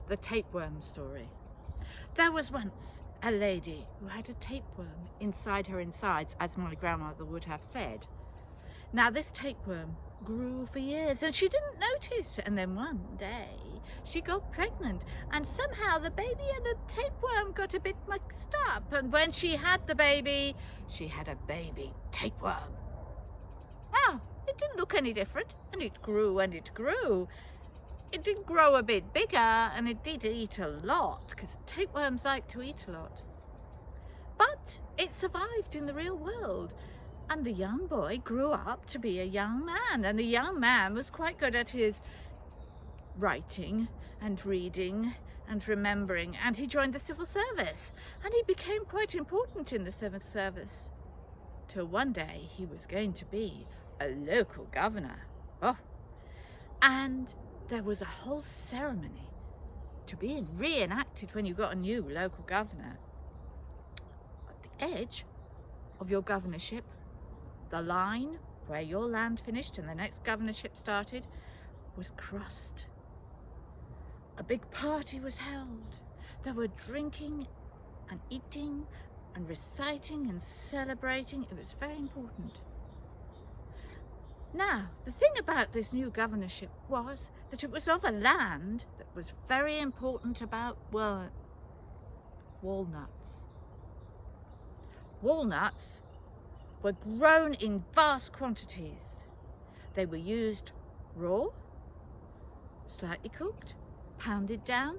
The tapeworm story. There was once a lady who had a tapeworm inside her insides, as my grandmother would have said. Now this tapeworm grew for years and she didn't notice, and then one day she got pregnant and somehow the baby and the tapeworm got a bit mixed up, and when she had the baby, she had a baby tapeworm. Now it didn't look any different, and it grew and it grew. It did grow a bit bigger and it did eat a lot, because tapeworms like to eat a lot. But it survived in the real world, and the young boy grew up to be a young man, and the young man was quite good at his writing and reading and remembering, and he joined the civil service and he became quite important in the civil service, till one day he was going to be a local governor. And there was a whole ceremony to be reenacted when you got a new local governor. At the edge of your governorship, the line where your land finished and the next governorship started was crossed. A big party was held. There were drinking and eating and reciting and celebrating. It was very important. Now, the thing about this new governorship was that it was of a land that was very important about, well, walnuts. Walnuts were grown in vast quantities. They were used raw, slightly cooked, pounded down,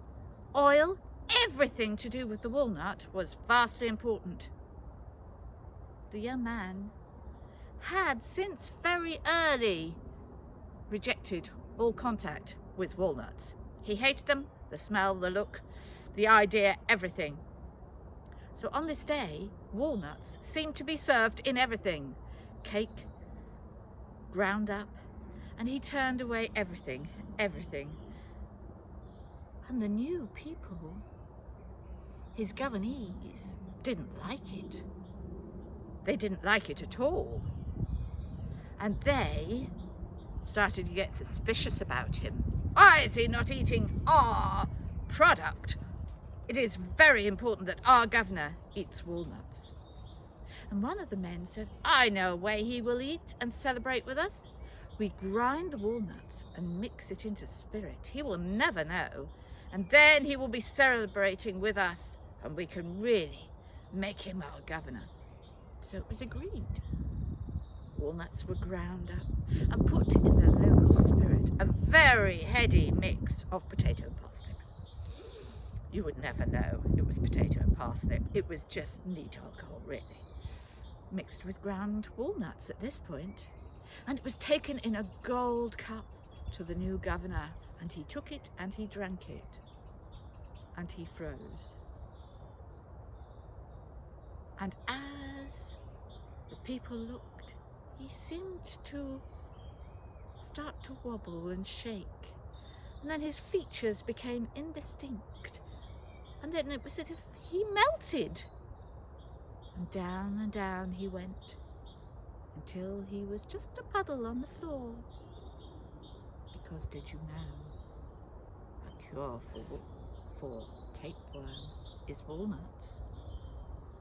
oil, everything to do with the walnut was vastly important. The young man had since very early rejected all contact with walnuts. He hated them, the smell, the look, the idea, everything. So on this day, walnuts seemed to be served in everything. Cake, ground up, and he turned away everything. And the new people, his governees, didn't like it. They didn't like it at all. And they started to get suspicious about him. Why is he not eating our product? It is very important that our governor eats walnuts. And one of the men said, I know a way he will eat and celebrate with us. We grind the walnuts and mix it into spirit. He will never know. And then he will be celebrating with us, and we can really make him our governor. So it was agreed. Walnuts were ground up and put in the local spirit, a very heady mix of potato and parsnip. You would never know it was potato and parsnip. It was just neat alcohol, really, mixed with ground walnuts at this point. And it was taken in a gold cup to the new governor, and he took it and he drank it, and he froze. And as the people looked, he seemed to start to wobble and shake, and then his features became indistinct, and then it was as if he melted, and down he went, until he was just a puddle on the floor. Because did you know a cure for tapeworm is walnuts?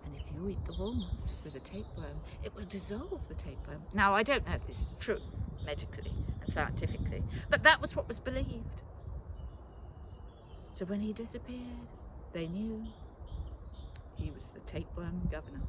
And if you eat the walnut with a tapeworm, it will dissolve the tapeworm. Now, I don't know if this is true medically and scientifically, but that was what was believed. So when he disappeared, they knew he was the tapeworm governor.